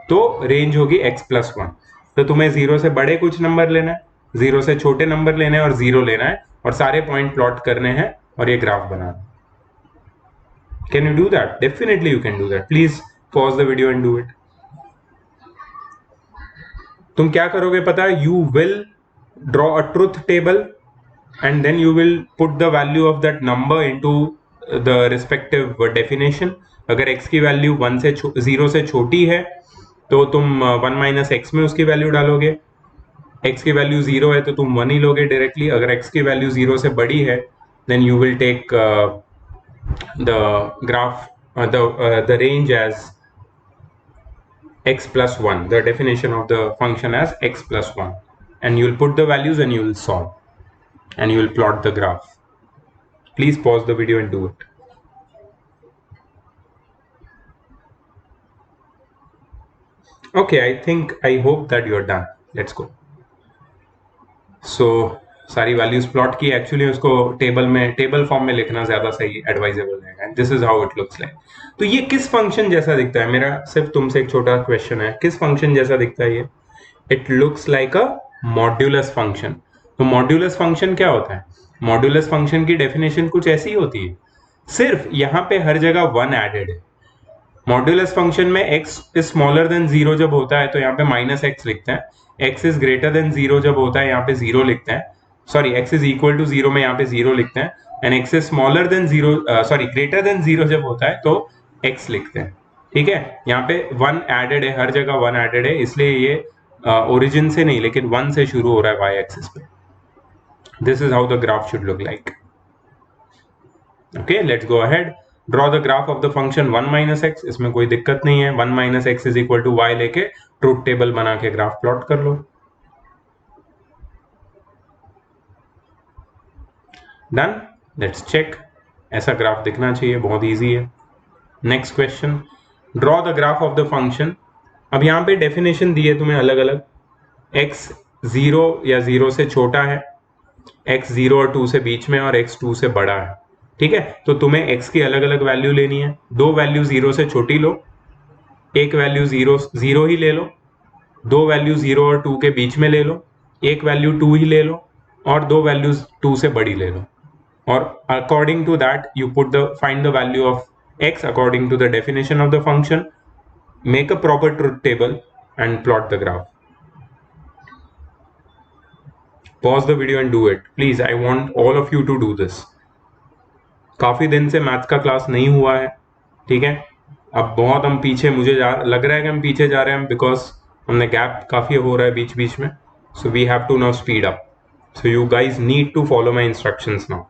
तो रेंज होगी x plus 1. तो तुम्हें 0 से बड़े कुछ नंबर लेना है, 0 से छोटे नंबर लेने हैं और 0 लेना है, और सारे पॉइंट प्लॉट करने हैं और ये ग्राफ बनाना है. Can you do that? Definitely you can do that. Please pause the video and do it. तुम क्या करोगे पता है? You will draw a truth table and then you will put the value of that number into the respective definition. अगर x की value 0 से छोटी है तो तुम 1 minus x में उसकी वैल्यू डालोगे. x की वैल्यू 0 है तो तुम 1 ही लोगे डायरेक्टली. अगर x की वैल्यू 0 से बड़ी है then you will take the graph the range as x plus 1, the definition of the function as x plus 1, and you will put the values and you will solve and you will plot the graph. Please pause the video and do it. Okay, I hope that you're done. Let's go. So सारी values plot की, actually उसको table form में लिखना ज्यादा सही advisable है, and this is how it looks like. तो ये किस फंक्शन जैसा दिखता है? मेरा सिर्फ तुमसे एक छोटा क्वेश्चन है, किस फंक्शन जैसा दिखता है ये? It looks like a modulus function. तो मॉड्यूलस फंक्शन क्या होता है? मॉड्यूलस फंक्शन की डेफिनेशन कुछ ऐसी होती है, सिर्फ यहाँ पे हर जगह 1 एडेड है. मॉड्यूलस फंक्शन में x इज स्मॉलर देन 0 जब होता है तो यहाँ पे -x लिखते हैं, x इज ग्रेटर देन 0 जब होता है यहाँ पे 0 लिखते हैं, sorry x is equal to 0 में यहाँ पे 0 लिखते हैं, and x is smaller than 0 sorry greater than 0 जब होता है तो x लिखते हैं. ठीक है, यहाँ पे 1 एडेड है, हर जगह 1 एडेड है, इसलिए ये ओरिजिन से नहीं लेकिन 1 से शुरू हो रहा है y एक्सिस पे. This is how the graph should look like. Okay, let's go ahead. Draw the graph of the function 1 minus x. इसमें कोई दिक्कत नहीं है, 1 minus x is equal to y लेके ट्रूथ टेबल बना के ग्राफ प्लॉट कर लो. डन. Let's check. ऐसा ग्राफ दिखना चाहिए, बहुत इजी है. Next question, draw the graph of the function. अब यहाँ पे डेफिनेशन दी है तुम्हें अलग अलग. x 0 या 0 से छोटा है, x 0 और 2 से बीच में, और x 2 से बड़ा है. ठीक है, तो तुम्हें x की अलग अलग वैल्यू लेनी है. दो वैल्यू 0 से छोटी लो, एक वैल्यू 0 ही ले लो, दो वैल्यू 0 और 2 के बीच में ले लो, एक वैल्यू 2 ही ले लो, और दो वैल्यूज 2 से बड़ी ले लो. और according to that you find the value of x according to the definition of the function. Make a proper truth table and plot the graph. Pause the video and do it. Please, I want all of you to do this. काफी दिन से maths का class नहीं हुआ है. ठीक है, अब बहुत हम पीछे, मुझे लग रहा है कि हम पीछे जा रहे हैं, बिकॉज हमने गैप काफी हो रहा है बीच बीच में. So we have to now speed up. So you guys need to follow my instructions now.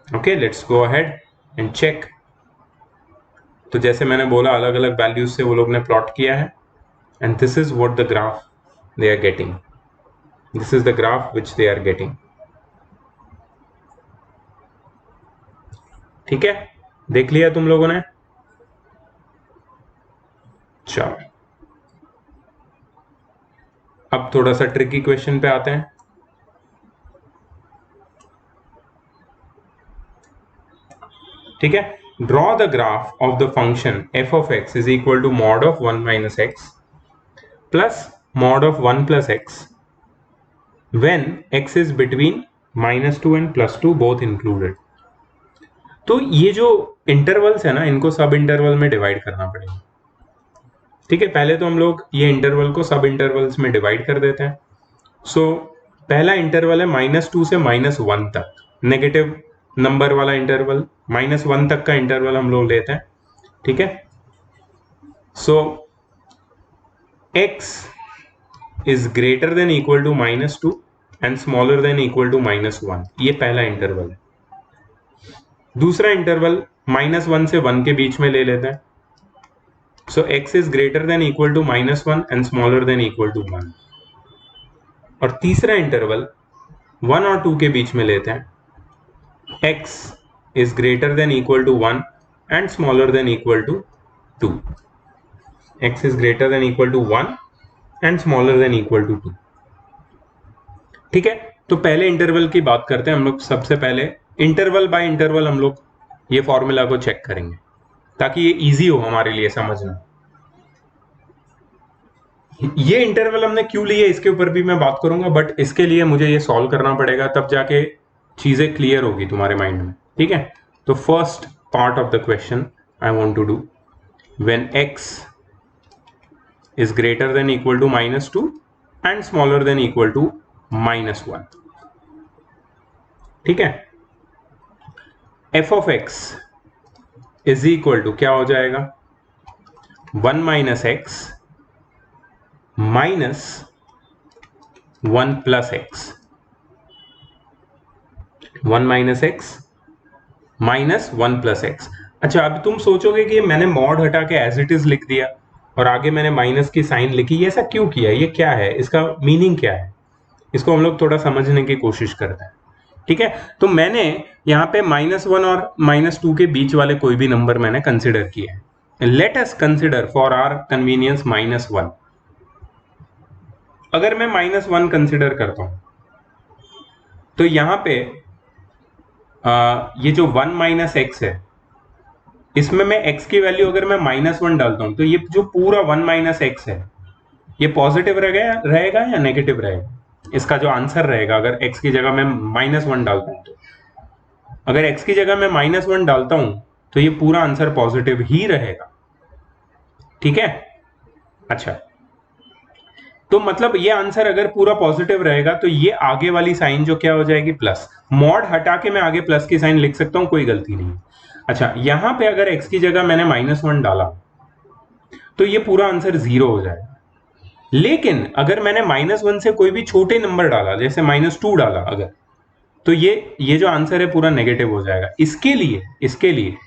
Okay, let's go ahead and check. तो जैसे मैंने बोला, अलग अलग वैल्यूज से वो लोग ने प्लॉट किया है, and this is what the graph they are getting. This is the graph which they are getting. ठीक है, देख लिया तुम लोगों ने? चलो, अब थोड़ा सा ट्रिकी क्वेश्चन पे आते हैं. ठीक है, draw the graph of the function f of x is equal to mod of 1 minus x plus mod of 1 plus x when x is between -2 and +2 both included. तो ये जो इंटरवल्स है ना, इनको सब इंटरवल में डिवाइड करना पड़ेगा. ठीक है, पहले तो हम लोग ये इंटरवल को सब इंटरवल्स में डिवाइड कर देते हैं. सो पहला इंटरवल है -2 से -1 तक, नेगेटिव नंबर वाला इंटरवल. -1 तक का इंटरवल हम लोग लेते हैं. ठीक है, सो x is greater than equal to -2 and smaller than equal to -1. ये पहला इंटरवल है. दूसरा इंटरवल -1 से 1 के बीच में ले लेते हैं. सो x is greater than equal to -1 and smaller than equal to 1. और तीसरा इंटरवल 1 और 2 के बीच में लेते हैं. x is greater than equal to 1 and smaller than equal to 2. x is greater than equal to 1 and smaller than equal to 2. ठीक है, तो पहले इंटरवल की बात करते हैं हम लोग. सबसे पहले इंटरवल बाय इंटरवल हम लोग ये फॉर्मूला को चेक करेंगे, ताकि ये इजी हो हमारे लिए समझना. ये इंटरवल हमने क्यों लिए इसके ऊपर भी मैं बात करूंगा, बट इसके लिए मुझे ये सॉल्व करना पड़ेगा, तब जाके चीजें क्लियर होगी तुम्हारे माइंड में. ठीक है, तो first part of the question I want to do, when x is greater than equal to -2 and smaller than equal to -1. ठीक है, f of x is equal to क्या हो जाएगा? 1 minus x minus 1 plus x. 1 minus x minus 1 plus x. अच्छा, अब तुम सोचोगे कि मैंने मॉड हटा के एज इट इज लिख दिया और आगे मैंने माइनस की साइन लिखी, ये ऐसा क्यों किया? ये क्या है, इसका मीनिंग क्या है? इसको हम लोग थोड़ा समझने की कोशिश करते हैं. ठीक है, तो मैंने यहाँ पे -1 और -2 के बीच वाले कोई भी नंबर मैंने कंसिडर किए हैं। Let us consider for our convenience -1। अगर मैं -1 कंसिडर करता हूं तो यहाँ पे ये जो 1 - x है, इसमें मैं x की वैल्यू अगर मैं -1 डालता हूं तो ये जो पूरा 1 - x है ये पॉजिटिव रहेगा या नेगेटिव रहेगा? इसका जो आंसर रहेगा अगर x की जगह मैं -1 डालता हूं तो, अगर x की जगह मैं -1 डालता हूं तो ये पूरा आंसर पॉजिटिव ही रहेगा। ठीक है, अच्छा, तो मतलब ये आंसर अगर पूरा पॉजिटिव रहेगा तो ये आगे वाली साइन जो क्या हो जाएगी, प्लस। मॉड हटा के मैं आगे प्लस की साइन लिख सकता हूं, कोई गलती नहीं। अच्छा, यहां पे अगर x की जगह मैंने -1 डाला तो ये पूरा आंसर 0 हो जाएगा। लेकिन अगर मैंने -1 से कोई भी छोटे नंबर डाला, जैसे -2 डाला अगर, तो ये जो आंसर है पूरा नेगेटिव हो जाएगा। इसके लिए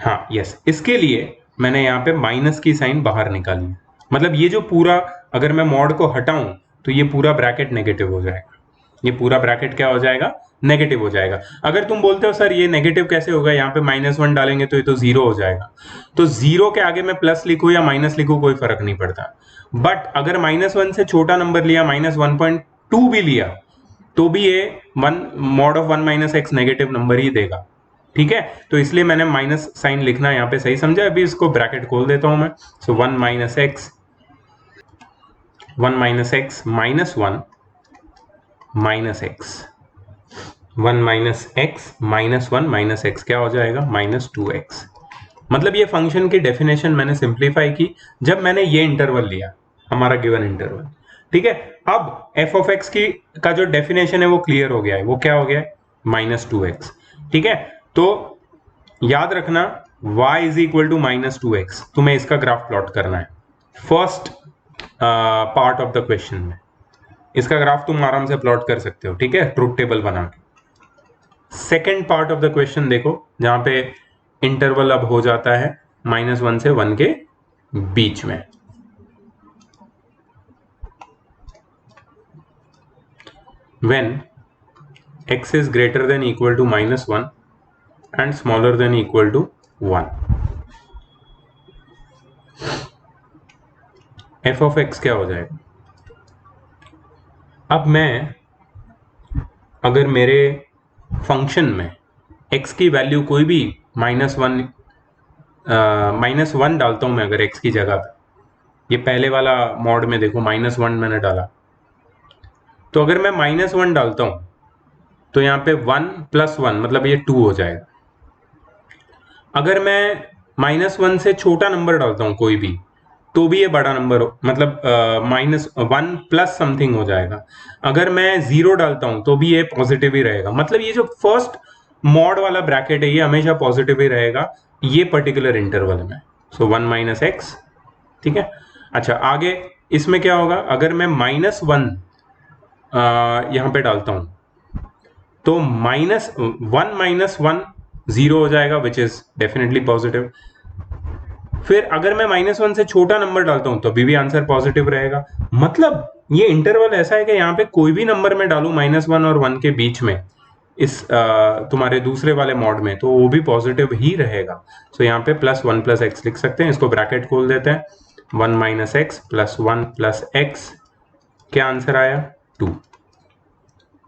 हाँ यस, इसके लिए मैंने यहाँ पे माइनस की साइन बाहर निकाली। मतलब ये जो पूरा, अगर मैं मॉड को हटाऊं तो ये पूरा ब्रैकेट नेगेटिव हो जाएगा। ये पूरा ब्रैकेट क्या हो जाएगा, नेगेटिव हो जाएगा। अगर तुम बोलते हो सर ये नेगेटिव कैसे होगा, यहाँ पे -1 डालेंगे तो ये तो 0 हो जाएगा, तो 0 के आगे मैं प्लस लिखूं या माइनस लिखूं कोई फर्क नहीं पड़ता। बट अगर -1 से छोटा नंबर लिया, -1.2 भी लिया, तो भी ये mod of 1 - x negative number ही देगा। ठीक है, तो इसलिए मैंने माइनस साइन लिखना यहाँ पे सही समझा। अभी इसको ब्रैकेट खोल देता हूं मैं। सो 1 - x -1 - x -1 -x 1 - x -1 -x क्या हो जाएगा, -2x। मतलब ये फंक्शन की डेफिनेशन मैंने सिंप्लीफाई की जब मैंने ये इंटरवल लिया, हमारा गिवन इंटरवल। ठीक है, अब f of x की का जो डेफिनेशन है वो क्लियर हो गया है। वो क्या हो गया है, -2x। ठीक है, तो याद रखना y = -2x, तुम्हें इसका ग्राफ प्लॉट करना है first part of the question में। इसका ग्राफ तुम आराम से प्लॉट कर सकते हो, ठीक है, ट्रुथ टेबल बना के। Second part of the question देखो, जहां पे इंटरवल अब हो जाता है -1 से 1 के बीच में। when x is greater than equal to -1 and smaller than equal to 1, f of x क्या हो जाएगा? अब मैं अगर मेरे फंक्शन में x की वैल्यू कोई भी -1 डालता हूं मैं अगर x की जगह पे, ये पहले वाला मॉड में देखो -1 मैंने डाला, तो अगर मैं -1 डालता हूं तो यहाँ पे 1 + 1 मतलब ये 2 हो जाएगा। अगर मैं -1 से छोटा नंबर डालता हूं कोई भी, तो भी ये बड़ा नंबर हो, मतलब -1 प्लस समथिंग हो जाएगा। अगर मैं 0 डालता हूं तो भी ये पॉजिटिव ही रहेगा। मतलब ये जो फर्स्ट मॉड वाला ब्रैकेट है ये हमेशा पॉजिटिव ही रहेगा ये पर्टिकुलर इंटरवल में। सो 1 - x। ठीक है, अच्छा आगे इसमें क्या होगा, अगर मैं -1 यहाँ पे डालता हूं तो -1 - 1 0 हो जाएगा, विच इज डेफिनेटली पॉजिटिव। फिर अगर मैं -1 से छोटा नंबर डालता हूं तो अभी भी आंसर पॉजिटिव रहेगा। मतलब ये इंटरवल ऐसा है कि यहाँ पे कोई भी नंबर मैं डालूं -1 और 1 के बीच में, इस तुम्हारे दूसरे वाले मॉड में, तो वो भी पॉजिटिव ही रहेगा। सो यहाँ पे +1 + x लिख सकते हैं। इसको ब्रैकेट खोल देते हैं, 1 - x + 1 + x, क्या आंसर आया, 2।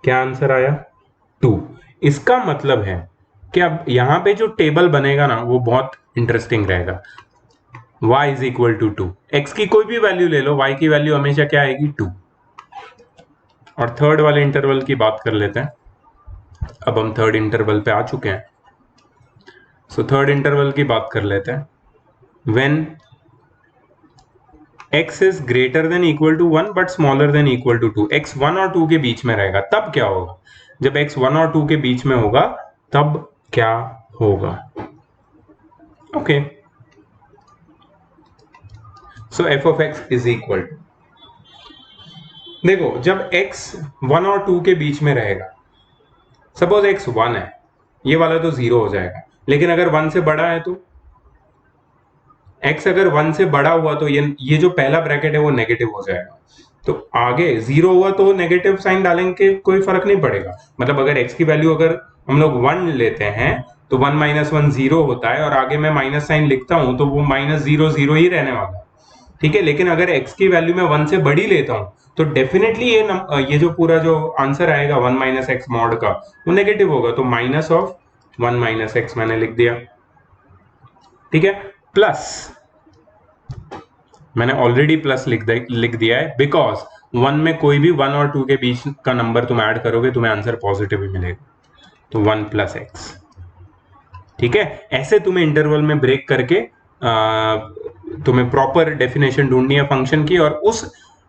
क्या आंसर आया, 2। इसका मतलब है कि अब यहाँ पे जो टेबल बनेगा ना वो बहुत इंटरेस्टिंग रहेगा। y = 2, x की कोई भी वैल्यू ले लो, y की वैल्यू हमेशा क्या आएगी, 2। और थर्ड वाले इंटरवल की बात कर लेते हैं। अब हम थर्ड इंटरवल पे आ चुके हैं। सो थर्ड इंटरवल की बात कर लेते हैं। when x is greater than equal to 1 but smaller than equal to 2, x 1 और 2 के बीच में रहेगा, तब क्या होगा? जब x 1 और 2 के बीच में होगा तब क्या होगा? Okay, so f of x is equal to, देखो जब x 1 और 2 के बीच में रहेगा, सपोज x 1 है, ये वाला तो 0 हो जाएगा। लेकिन अगर 1 से बड़ा है तो x अगर 1 से बड़ा हुआ तो ये जो पहला ब्रैकेट है वो नेगेटिव हो जाएगा। तो आगे 0 हुआ तो नेगेटिव साइन डालेंगे, कोई फर्क नहीं पड़ेगा। मतलब अगर x की वैल्यू अगर हम लोग 1 लेते हैं तो 1 माइनस 1 0 होता है, और आगे मैं माइनस साइन लिखता हूं तो वो -0 ही रहने वाला है, ठीक है। लेकिन अगर x की वैल्यू मैं 1 से बड़ी लेता हूं तो डेफिनेटली ये जो पूरा जो आंसर आएगा 1 माइनस एक्स मॉड का, वो नेगेटिव होगा। तो माइनस ऑफ 1 माइनस एक्स मैंने लिख दिया, ठीक है। प्लस मैंने ऑलरेडी प्लस लिख दिया है, बिकॉज 1 में कोई भी 1 और 2 के बीच का नंबर तुम ऐड करोगे तुम्हें आंसर पॉजिटिव ही मिलेगा, तो 1 प्लस एक्स, ठीक है। ऐसे तुम्हें इंटरवल में ब्रेक करके तुम्हें प्रॉपर डेफिनेशन ढूंढनी है फंक्शन की, और उस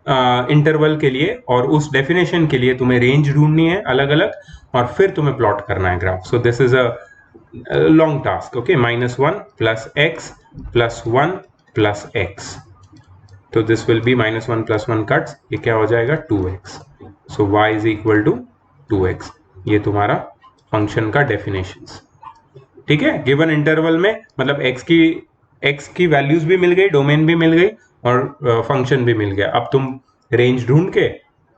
इंटरवल के लिए और उस डेफिनेशन के लिए तुम्हें रेंज ढूंढनी है अलग अलग, और फिर तुम्हें प्लॉट करना है graph. So this is a long task, okay. -1 plus x plus 1 plus x, तो this will be -1 plus 1 cuts, ये क्या हो जाएगा 2x। So y is equal to 2x, ये तुम्हारा फंक्शन का डेफिनेशंस, ठीक है। गिवन इंटरवल में मतलब x की वैल्यूज भी मिल गई, डोमेन भी मिल गई, और फंक्शन भी मिल गया। अब तुम रेंज ढूंढ के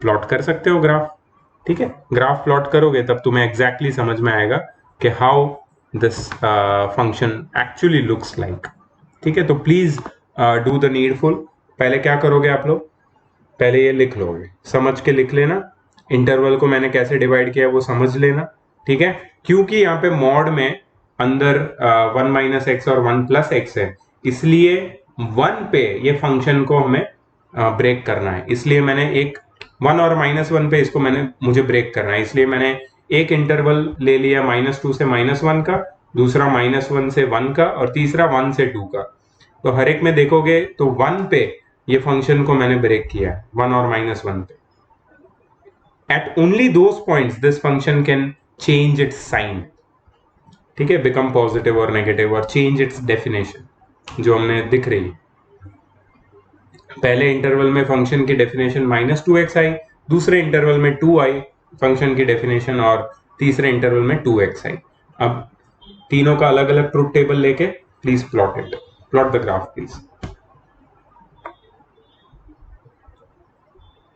प्लॉट कर सकते हो ग्राफ, ठीक है। ग्राफ प्लॉट करोगे तब तुम्हें एग्जैक्टली समझ में आएगा कि how this function actually looks like, ठीक है। तो प्लीज डू द नीडफुल। पहले क्या करोगे आप लोग, पहले ये लिख लोगे, समझ के लिख लेना। इंटरवल को मैंने कैसे डिवाइड किया वो समझ लेना, ठीक है। क्योंकि यहाँ पे मॉड में अंदर 1 माइनस एक्स और 1 प्लस एक्स है, इसलिए 1 पे ये फंक्शन को हमें ब्रेक करना है। इसलिए मैंने एक 1 और -1 पे इसको मुझे ब्रेक करना है, इसलिए मैंने एक इंटरवल ले लिया -2 से -1 का, दूसरा -1 से 1 का, और तीसरा 1 से 2 का। तो हर एक में देखोगे तो 1 पे ये फंक्शन को मैंने ब्रेक किया है, 1 और -1 पे। At only those points this function can change its sign, ठीक है, बिकम पॉजिटिव और नेगेटिव, और चेंज इट्स डेफिनेशन, जो हमने दिख रही है। पहले इंटरवल में फंक्शन की डेफिनेशन -2x आई, दूसरे इंटरवल में 2 आई फंक्शन की डेफिनेशन, और तीसरे इंटरवल में 2x आई। अब तीनों का अलग अलग ट्रुथ टेबल लेके please plot it, plot the graph please.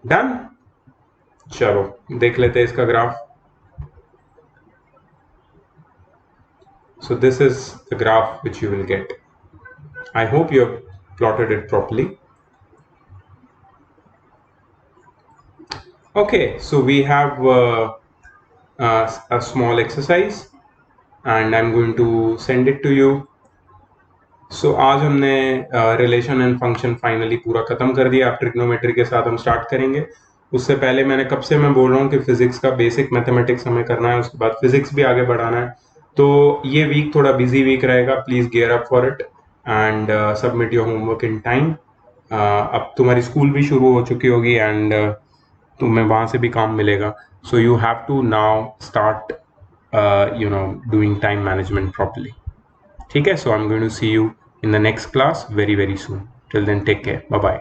Done, चलो देख लेते हैं इसका graph. So this is the graph which you will get. I hope you have plotted it properly. Okay, so we have a small exercise and I'm going to send it to you. So आज हमने relation and function finally पूरा खत्म कर दिया। अब trigonometry के साथ हम स्टार्ट करेंगे। उससे पहले मैंने कब से मैं बोल रहा हूँ कि फिजिक्स का बेसिक मैथमेटिक्स हमें करना है, उसके बाद फिजिक्स भी आगे बढ़ाना है। तो ये वीक थोड़ा बिजी वीक रहेगा, please gear up for it and submit your homework in time. अब तुम्हारी स्कूल भी शुरू हो चुकी होगी एंड तुम्हें वहाँ से भी काम मिलेगा। So you have to now start doing time management properly, ठीक है। So I am going to see you in the next class very soon. Till then, take care. Bye bye.